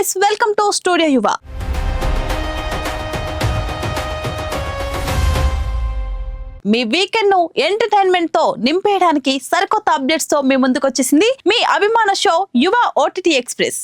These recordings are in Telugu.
guys, welcome to Studio Yuva. Me weekend ను ఎంటర్టైన్మెంట్ తో నింపేయడానికి సరికొత్త అప్డేట్స్ తో మీ ముందుకు వచ్చేసింది మీ అభిమాన షో యువ ఓటీటీ ఎక్స్ప్రెస్.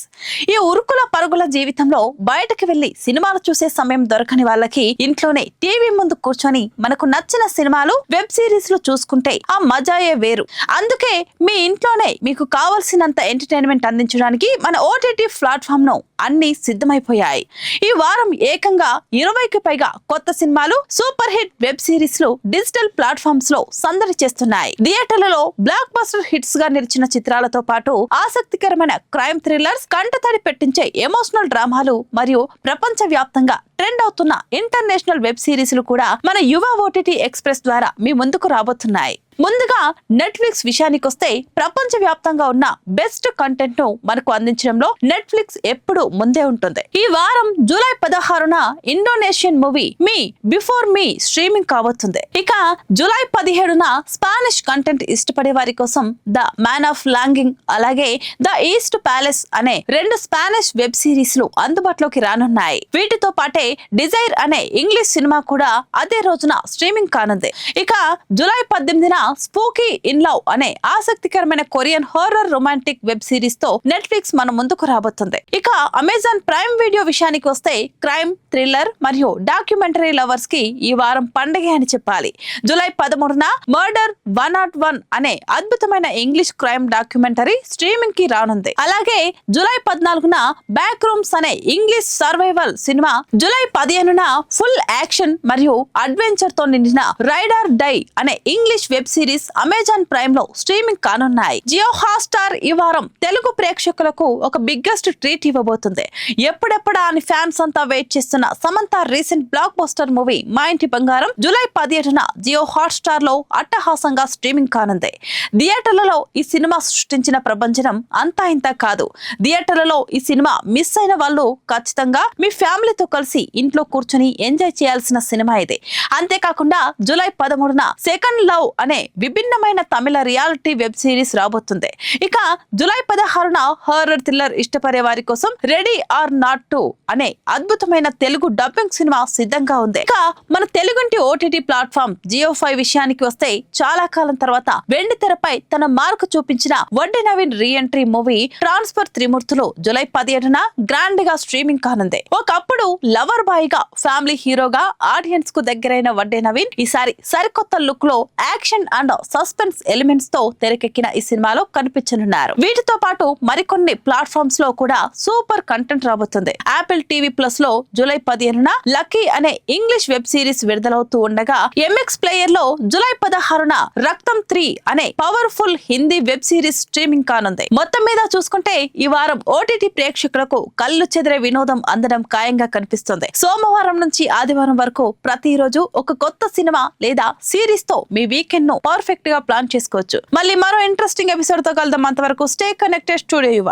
ఈ ఉరుకుల పరుగుల జీవితంలో బయటకు వెళ్లి సినిమాలు చూసే సమయం దొరకని వాళ్ళకి ఇంట్లోనే టీవీ ముందు కూర్చొని మనకు నచ్చిన సినిమాలు వెబ్ సిరీస్లు చూసుకుంటే ఆ మజాయే వేరు. అందుకే మీ ఇంట్లోనే మీకు కావలసినంత ఎంటర్టైన్మెంట్ అందించడానికి మన ఓటీటీ ప్లాట్ఫామ్ ను అన్ని సిద్ధమైపోయాయి. ఈ వారం ఏకంగా 20కి పైగా కొత్త సినిమాలు, సూపర్ హిట్ వెబ్ సిరీస్లు డిజిటల్ ప్లాట్ఫామ్స్ లో సందడి చేస్తున్నాయి. థియేటర్లలో బ్లాక్ బస్టర్ హిట్స్ గా నిలిచిన చిత్రాలతో పాటు ఆసక్తికరమైన క్రైమ్ థ్రిల్లర్స్, కంటతడి పెట్టించే ఎమోషనల్ డ్రామాలు మరియు ప్రపంచ వ్యాప్తంగా ట్రెండ్ అవుతున్న ఇంటర్నేషనల్ వెబ్ సిరీస్లు కూడా మన యువ ఓటీటీ ఎక్స్ప్రెస్ ద్వారా మీ ముందుకు రాబోతున్నాయి. ముందుగా నెట్ఫ్లిక్స్ విషయానికి వస్తే ప్రపంచ వ్యాప్తంగా ఉన్న బెస్ట్ కంటెంట్ ను మనకు అందించడంలో నెట్ఫ్లిక్స్ ఎప్పుడు ముందే ఉంటుంది. ఈ వారం జూలై 16న Indonesian movie me before me streaming కాబోతుంది. ఇక జూలై 17న స్పానిష్ కంటెంట్ ఇష్టపడే వారి కోసం ద మ్యాన్ ఆఫ్ లాంగింగ్, అలాగే ద ఈస్ట్ ప్యాలెస్ అనే 2 స్పానిష్ వెబ్ సిరీస్లు అందుబాటులోకి రానున్నాయి. వీటితో పాటే డిజైర్ అనే ఇంగ్లీష్ సినిమా కూడా అదే రోజున స్ట్రీమింగ్ కానుంది. ఇక జూలై 18న స్పూకీ ఇన్ లవ్ అనే ఆసక్తికరమైన Korean horror romantic web series తో నెట్ఫ్లిక్స్ మన ముందుకు రాబోతుంది. ఇక అమెజాన్ ప్రైమ్ వీడియో విషయానికి వస్తే క్రైమ్, థ్రిల్లర్ మరియు డాక్యుమెంటరీ లవర్స్ కి ఈ వారం పండగే అని చెప్పాలి. జూలై 13న మర్డర్ 101 అనే అద్భుతమైన ఇంగ్లీష్ క్రైమ్ డాక్యుమెంటరీ స్ట్రీమింగ్ కి రానుంది. అలాగే జూలై 14న బ్యాక్ రూమ్స్ అనే ఇంగ్లీష్ సర్వైవల్ సినిమా, జూలై 15న ఫుల్ యాక్షన్ మరియు అడ్వెంచర్ తో నిండిన రైడ్ ఆర్ డై అనే English web series Amazon Prime లో స్ట్రీమింగ్ కానున్నాయి. జియో హాట్స్టార్ ఈ వారం తెలుగు ప్రేక్షకులకు ఒక బిగ్గెస్ట్ ట్రీట్ ఇవ్వబోతుంది. ఎప్పుడెప్పుడా అని ఫ్యాన్స్ అంతా వెయిట్ చేస్తున్న Samantha recent block buster movie మా ఇంటి బంగారం జూలై 17న జియో హాట్స్టార్ లో అట్టహాసంగా స్ట్రీమింగ్ కానుంది. థియేటర్లలో ఈ సినిమా సృష్టించిన ప్రభంజనం అంతా ఇంత కాదు. థియేటర్లలో ఈ సినిమా మిస్ అయిన వాళ్ళు ఖచ్చితంగా మీ ఫ్యామిలీతో కలిసి ఇంట్లో కూర్చొని ఎంజాయ్ చేయాల్సిన సినిమా ఇది. అంతేకాకుండా జూలై 13న సెకండ్ లవ్ అనే విభిన్నమైన తమిళ రియాలిటీ వెబ్ సిరీస్ రాబోతుంది. ఇక జూలై 16న హారర్ థ్రిల్లర్ ఇష్టపడే వారి కోసం రెడీ ఆర్ నాట్ టు అనే అద్భుతమైన తెలుగు డబ్బింగ్ సినిమా సిద్ధంగా ఉంది. ఇక మన తెలుగుంటి ఓటీటీ ప్లాట్ఫామ్ Jio5 విషయానికి వస్తే చాలా కాలం తర్వాత వెండి తెరపై తన మార్కు చూపించిన Vaddi Naveen re entry movie transfer Trimurthulu July 17న గ్రాండ్ గా స్ట్రీమింగ్ కానుంది. ఒకప్పుడు లవర్ బాయ్ గా, ఫ్యామిలీ హీరోగా ఆడియన్స్ కు దగ్గరైన వడ్డీ నవీన్ ఈసారి సరికొత్త లుక్ లో యాక్షన్ అండ్ సస్పెన్స్ ఎలిమెంట్స్ తో తెరకెక్కిన ఈ సినిమాలో కనిపించనున్నారు. వీటితో పాటు మరికొన్ని ప్లాట్ఫామ్స్ లో కూడా సూపర్ కంటెంట్ రాబోతుంది. యాపిల్ టీవీ ప్లస్ లో జూలై 15న లక్కీ అనే ఇంగ్లీష్ వెబ్ సిరీస్ విడుదలవుతూ ఉండగా, MX ప్లేయర్ లో జూలై 16న రక్తం 3 అనే powerful Hindi web series streaming కానుంది. మొత్తం మీద చూసుకుంటే ఈ వారం ఓటీటీ ప్రేక్షకులకు కళ్ళు చెదిరే వినోదం అందడం ఖాయంగా కనిపిస్తుంది. సోమవారం నుంచి ఆదివారం వరకు ప్రతిరోజు ఒక కొత్త సినిమా లేదా సిరీస్ తో మీ వీకెండ్ ను పర్ఫెక్ట్ గా ప్లాన్ చేసుకోవచ్చు. మళ్ళీ మరో ఇంట్రెస్టింగ్ ఎపిసోడ్ తో కలుద్దాం. అంతవరకు స్టే కనెక్టెడ్. స్టూడియో యువ.